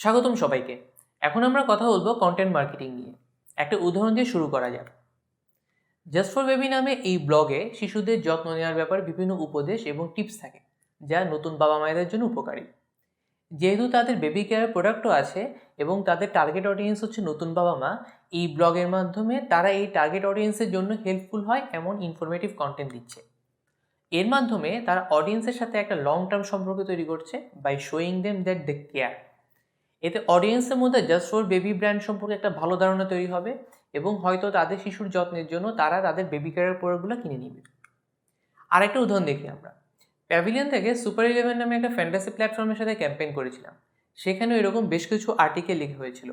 স্বাগতম সবাইকে। এখন আমরা কথা বলবো কন্টেন্ট মার্কেটিং নিয়ে। একটা উদাহরণ দিয়ে শুরু করা যাক। জাস্ট ফর বেবি নামে এই ব্লগে শিশুদের যত্ন নেওয়ার ব্যাপারে বিভিন্ন উপদেশ এবং টিপস থাকে, যা নতুন বাবা মায়েদের জন্য উপকারী। যেহেতু তাদের বেবি কেয়ার প্রোডাক্টও আছে এবং তাদের টার্গেট অডিয়েন্স হচ্ছে নতুন বাবা মা, এই ব্লগের মাধ্যমে তারা এই টার্গেট অডিয়েন্সের জন্য হেল্পফুল হয় এমন ইনফরমেটিভ কন্টেন্ট দিচ্ছে। এর মাধ্যমে তারা অডিয়েন্সের সাথে একটা লং টার্ম সম্পর্ক তৈরি করছে by showing them that they care. এতে অডিয়েন্সের মধ্যে জাস্ট ফর বেবি ব্র্যান্ড সম্পর্কে একটা ভালো ধারণা তৈরি হবে এবং হয়তো তাদের শিশুর যত্নের জন্য তারা তাদের বেবি কেয়ারের প্রোডাক্টগুলো কিনে নেবে। আরেকটা উদাহরণ দেখি আমরা। প্যাভিলিয়ন থেকে সুপার 11 নামে একটা ফ্যান্টাসি প্ল্যাটফর্মের সাথে ক্যাম্পেইন করেছিলাম। সেখানেও এরকম বেশ কিছু আর্টিকেল লেখা হয়েছিল।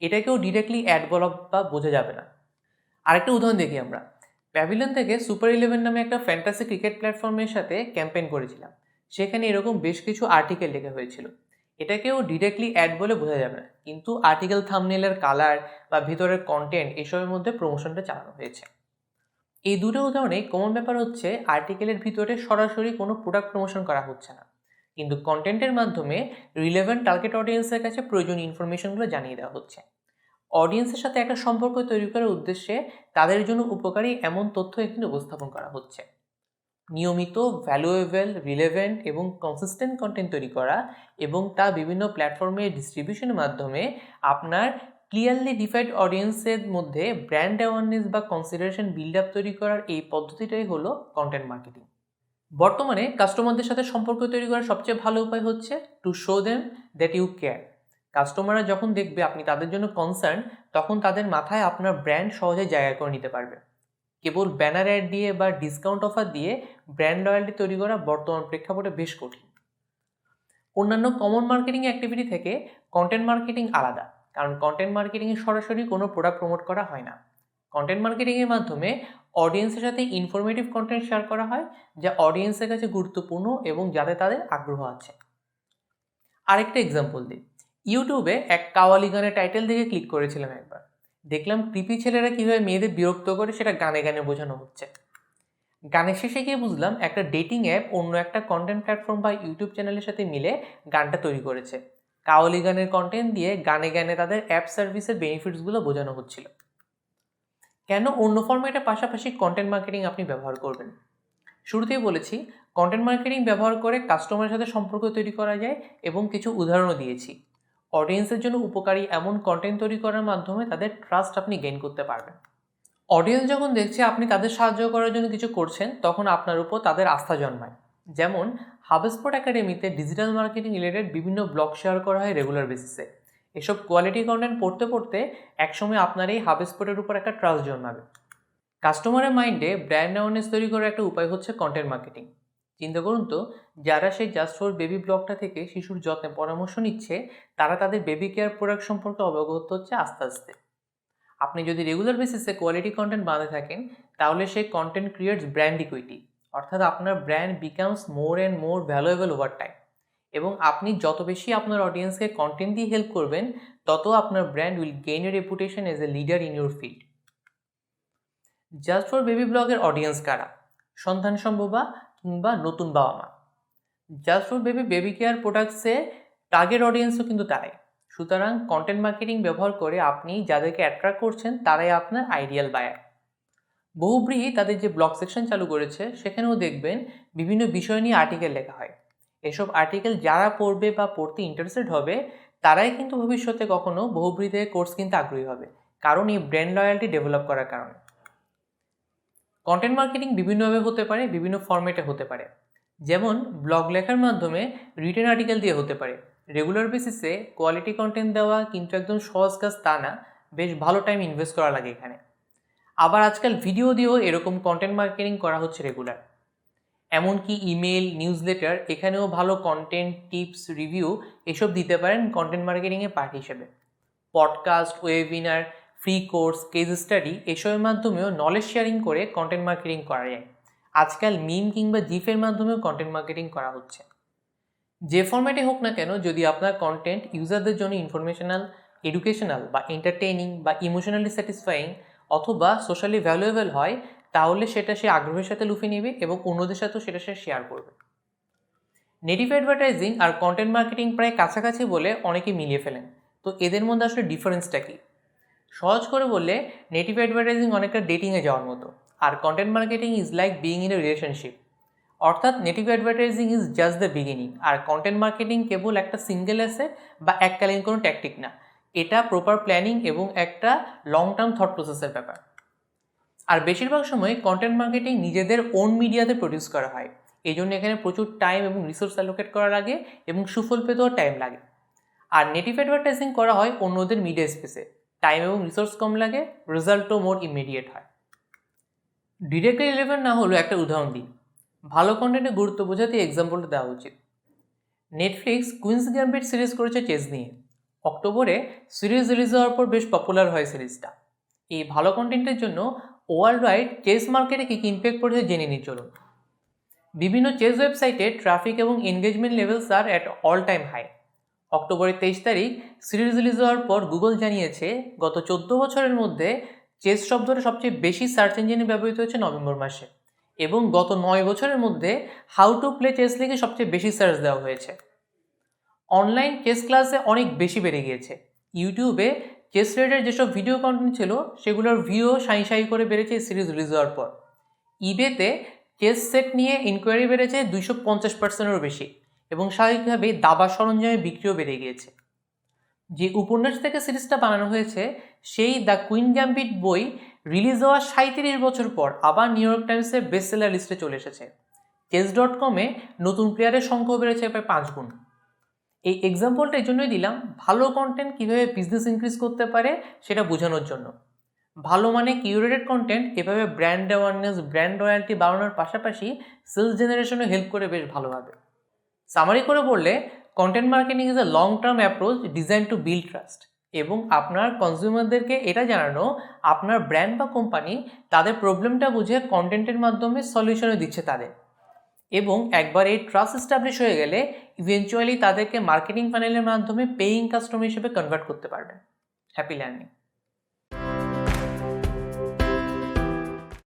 এটাকেও ডিরেক্টলি অ্যাড বলা বা বোঝা যাবে না। আরেকটা উদাহরণ দেখি আমরা। প্যাভিলিয়ন থেকে সুপার 11 নামে একটা ফ্যান্টাসি ক্রিকেট প্ল্যাটফর্মের সাথে ক্যাম্পেইন করেছিলাম। সেখানে এরকম বেশ কিছু আর্টিকেল লেখা হয়েছিল। এটাকেও ডিরেক্টলি অ্যাড বলে বোঝা যাবে না, কিন্তু আর্টিকেল থাম্বনেলের কালার বা ভিতরের কন্টেন্ট এসবের মধ্যে প্রমোশনটা চালানো হয়েছে। এই দুটো উদাহরণে কমন ব্যাপার হচ্ছে আর্টিকেলের ভিতরে সরাসরি কোনো প্রোডাক্ট প্রমোশন করা হচ্ছে না, কিন্তু কন্টেন্টের মাধ্যমে রিলেভেন্ট টার্গেট অডিয়েন্সের কাছে প্রয়োজনীয় ইনফরমেশনগুলো জানিয়ে দেওয়া হচ্ছে। অডিয়েন্সের সাথে একটা সম্পর্ক তৈরি করার উদ্দেশ্যে তাদের জন্য উপকারী এমন তথ্য এখানে উপস্থাপন করা হচ্ছে। নিয়মিত ভ্যালুয়েবল, রিলেভেন্ট এবং কনসিস্টেন্ট কন্টেন্ট তৈরি করা এবং তা বিভিন্ন প্ল্যাটফর্মে ডিস্ট্রিবিউশনের মাধ্যমে আপনার ক্লিয়ারলি ডিফাইন্ড অডিয়েন্সের মধ্যে ব্র্যান্ড অ্যাওয়ারনেস বা কনসিডারেশন বিল্ড আপ তৈরি করার এই পদ্ধতিটাই হলো কন্টেন্ট মার্কেটিং। বর্তমানে কাস্টমারদের সাথে সম্পর্ক তৈরি করার সবচেয়ে ভালো উপায় হচ্ছে to show them that you care. কাস্টমাররা যখন দেখবে আপনি তাদের জন্য কনসার্ন, তখন তাদের মাথায় আপনার ব্র্যান্ড সহজে জায়গা করে নিতে পারবে। কেবল ব্যানার অ্যাড দিয়ে বা ডিসকাউন্ট অফার দিয়ে ব্র্যান্ড লয়্যাল্টি তৈরি করা বর্তমান প্রেক্ষাপটে বেশ কঠিন। অন্যান্য কমন মার্কেটিং অ্যাক্টিভিটি থেকে কন্টেন্ট মার্কেটিং আলাদা, কারণ কন্টেন্ট মার্কেটিংয়ে সরাসরি কোনো প্রোডাক্ট প্রমোট করা হয় না। কন্টেন্ট মার্কেটিংয়ের মাধ্যমে অডিয়েন্সের সাথে ইনফরমেটিভ কন্টেন্ট শেয়ার করা হয়, যা অডিয়েন্সের কাছে গুরুত্বপূর্ণ এবং যাতে তাদের আগ্রহ আছে। আরেকটা এক্সাম্পল দিই। ইউটিউবে এক কাওয়ালি গানের টাইটেল দেখে ক্লিক করেছিলাম একবার। দেখলাম কৃপি ছেলেরা কীভাবে মেয়েদের বিরক্ত করে সেটা গানে গানে বোঝানো হচ্ছে। গানের শেষে গিয়ে বুঝলাম একটা ডেটিং অ্যাপ অন্য একটা কন্টেন্ট প্ল্যাটফর্ম বা ইউটিউব চ্যানেলের সাথে মিলে গানটা তৈরি করেছে। কাওয়ালি গানের কন্টেন্ট দিয়ে গানে গানে তাদের অ্যাপ সার্ভিসের বেনিফিটসগুলো বোঝানো হচ্ছিল। কেন অন্য ফর্মেটের পাশাপাশি কন্টেন্ট মার্কেটিং আপনি ব্যবহার করবেন? শুরুতেই বলেছি, কন্টেন্ট মার্কেটিং ব্যবহার করে কাস্টমারের সাথে সম্পর্ক তৈরি করা যায় এবং কিছু উদাহরণও দিয়েছি। অডিয়েন্সের জন্য উপকারী এমন কন্টেন্ট তৈরি করার মাধ্যমে তাদের ট্রাস্ট আপনি গেইন করতে পারবেন। অডিয়েন্স যখন দেখছে আপনি তাদের সাহায্য করার জন্য কিছু করছেন, তখন আপনার উপর তাদের আস্থা জন্মায়। যেমন হাবস্পট একাডেমিতে ডিজিটাল মার্কেটিং রিলেটেড বিভিন্ন ব্লগ শেয়ার করা হয় রেগুলার বেসিসে। এসব কোয়ালিটি কন্টেন্ট পড়তে পড়তে একসময় আপনার এই হাবস্পটের উপর একটা ট্রাস্ট জন্মাবে। কাস্টমারের মাইন্ডে ব্র্যান্ড অ্যাওয়ারনেস তৈরি করার একটা উপায় হচ্ছে কন্টেন্ট মার্কেটিং। চিন্তা করুন তো, যারা সেই জাস্ট ফর বেবি ব্লগটা থেকে শিশুর যত্নে পরামর্শ নিচ্ছে, তারা তাদের বেবি কেয়ার প্রোডাক্ট সম্পর্কে অবগত হচ্ছে আস্তে আস্তে। আপনি যদি রেগুলার বেসিসে কোয়ালিটি কন্টেন্ট বানাতে থাকেন, তাহলে সেই কন্টেন্ট ক্রিয়েটস ব্র্যান্ড ইকুইটি, অর্থাৎ আপনার brand becomes more and more valuable over time. এবং আপনি যত বেশি আপনার অডিয়েন্সকে কন্টেন্ট দিয়ে হেল্প করবেন, তত আপনার brand will gain a reputation as a leader in your field. Just for baby ব্লগের অডিয়েন্স কারা? সন্তান সম্ভবা কিংবা নতুন বাবা মা। Just for baby baby care প্রোডাক্টসে টার্গেট অডিয়েন্সও কিন্তু তারাই। সুতরাং কন্টেন্ট মার্কেটিং ব্যবহার করে আপনি যাদেরকে অ্যাট্রাক্ট করছেন তারাই আপনার আইডিয়াল বায়ার। বহুব্রীহি তাদের যে ব্লগ সেকশন চালু করেছে, সেখানেও দেখবেন বিভিন্ন বিষয় নিয়ে আর্টিকেল লেখা হয়। এসব আর্টিকেল যারা পড়বে বা পড়তে ইন্টারেস্টেড হবে, তারাই কিন্তু ভবিষ্যতে কখনো বহুব্রীহি থেকে কোর্স কিনতে আগ্রহী হবে, কারণ এই ব্র্যান্ড লয়্যাল্টি ডেভেলপ করার কারণে। কন্টেন্ট মার্কেটিং বিভিন্নভাবে হতে পারে, বিভিন্ন ফরম্যাটে হতে পারে। যেমন ব্লগ লেখার মাধ্যমে রিটেন আর্টিকেল দিয়ে হতে পারে। রেগুলার বেসিসে কোয়ালিটি কন্টেন্ট দেওয়া কিন্তু একদম সহজ কাজ তা না, বেশ ভালো টাইম ইনভেস্ট করা লাগে এখানে। আবার আজকাল ভিডিও দিয়েও এরকম কন্টেন্ট মার্কেটিং করা হচ্ছে রেগুলার। এমনকি ইমেল, নিউজ লেটার, এখানেও ভালো কন্টেন্ট, টিপস, রিভিউ এসব দিতে পারেন কন্টেন্ট মার্কেটিংয়ের পার্ট হিসেবে। Podcast, webinar, free course, case study এসবের মাধ্যমেও নলেজ শেয়ারিং করে কন্টেন্ট মার্কেটিং করা যায়। আজকাল মিম কিংবা জিফের মাধ্যমেও কন্টেন্ট মার্কেটিং করা হচ্ছে। যে ফরম্যাটে হোক না কেন, যদি আপনার কন্টেন্ট ইউজারদের জন্য ইনফরমেশনাল, এডুকেশনাল বা এন্টারটেইনিং বা ইমোশনালি স্যাটিসফাইং অথবা সোশ্যালি ভ্যালুয়েবল হয়, তাহলে সেটা সে আগ্রহের সাথে লুফে নেবে এবং অন্যদের সাথেও সেটা সে শেয়ার করবে। নেটিভ অ্যাডভার্টাইজিং আর কন্টেন্ট মার্কেটিং প্রায় কাছাকাছি বলে অনেকে মিলিয়ে ফেলেন। তো এদের মধ্যে আসলে ডিফারেন্সটা কী? সহজ করে বললে নেটিভ অ্যাডভার্টাইজিং অনেকটা ডেটিংয়ে যাওয়ার মতো, আর content marketing is like being in a relationship. অর্থাৎ native advertising is just the beginning, আর কন্টেন্ট মার্কেটিং কেবল একটা সিঙ্গেল অ্যাসেট বা এককালীন কোনো ট্যাকটিক না, এটা প্রপার প্ল্যানিং এবং একটা লং টার্ম থট প্রসেসের ব্যাপার। আর বেশিরভাগ সময় কন্টেন্ট মার্কেটিং নিজেদের ওন মিডিয়াতে প্রডিউস করা হয়, এই জন্য এখানে প্রচুর টাইম এবং রিসোর্স অ্যালোকেট করা লাগে এবং সুফল পেতেও টাইম লাগে। আর নেটিভ অ্যাডভার্টাইজিং করা হয় অন্যদের মিডিয়া স্পেসে, টাইম এবং রিসোর্স কম লাগে, রেজাল্টও মোর ইমিডিয়েট হয়। ডিরেক্টলি রিলেভেন্ট না হলেও একটা উদাহরণ দিই, ভালো কন্টেন্টের গুরুত্ব বোঝাতে এক্সাম্পলটা দেওয়া উচিত। নেটফ্লিক্স কুইন্স গ্যাম্বিট সিরিজ করেছে চেস নিয়ে। অক্টোবরে সিরিজ রিলিজ হওয়ার পর বেশ পপুলার হয় সিরিজটা। এই ভালো কন্টেন্টের জন্য ওয়ার্ল্ড ওয়াইড চেস মার্কেটে কী কী ইম্প্যাক্ট পড়েছে জেনে নিই চলুন। বিভিন্ন চেস ওয়েবসাইটে ট্রাফিক এবং engagement levels are at all time high. অক্টোবরের 23 তারিখ সিরিজ রিলিজ হওয়ার পর গুগল জানিয়েছে গত 14 বছরের মধ্যে চেস শব্দটা সবচেয়ে বেশি সার্চ ইঞ্জিনে ব্যবহৃত হয়েছে নভেম্বর মাসে, এবং গত 9 বছরের মধ্যে হাউ টু প্লে চেস লিগে সবচেয়ে বেশি সার্চ দেওয়া হয়েছে। অনলাইন চেস ক্লাসে অনেক বেশি বেড়ে গিয়েছে। ইউটিউবে চেস রিলেটেড যেসব ভিডিও কন্টেন্ট ছিল সেগুলোর ভিউ সাই করে বেড়েছে এই সিরিজ রিলিজ হওয়ার পর। ইবেতে চেস সেট নিয়ে ইনকোয়ারি বেড়েছে 250%-এরও বেশি, এবং স্বাভাবিকভাবেই দাবা সরঞ্জামের বিক্রিও বেড়ে গিয়েছে। যে উপন্যাস থেকে সিরিজটা বানানো হয়েছে সেই দ্য কুইন গ্যাম্বিট বই রিলিজ হওয়ার 37 বছর পর আবার নিউ ইয়র্ক টাইমসের বেস্টসেলার লিস্টে চলে এসেছে। চেস.com-এ নতুন প্লেয়ারের সংখ্যা বেড়েছে প্রায় 5 গুণ। এই এক্সাম্পলটা এই জন্যই দিলাম, ভালো কন্টেন্ট কীভাবে বিজনেস ইনক্রিজ করতে পারে সেটা বোঝানোর জন্য। ভালো মানে কিউরেটেড কন্টেন্ট এভাবে ব্র্যান্ড অ্যাওয়ারনেস, ব্র্যান্ড রয়্যালটি বাড়ানোর পাশাপাশি সেলস জেনারেশনে হেল্প করে বেশ ভালোভাবে। সামারি করে বললে content marketing is a long term approach design to build trust, এবং আপনার কনজিউমারদেরকে এটা জানানো আপনার ব্র্যান্ড বা কোম্পানি তাদের প্রবলেমটা বুঝে কন্টেন্টের মাধ্যমে সলিউশনও দিচ্ছে তাদের, এবং একবার এই ট্রাস্ট এস্টাবলিশ হয়ে গেলে ইভেনচুয়ালি তাদেরকে মার্কেটিং ফানেলের মাধ্যমে পেইং কাস্টমার হিসেবে কনভার্ট করতে পারবেন। Happy learning.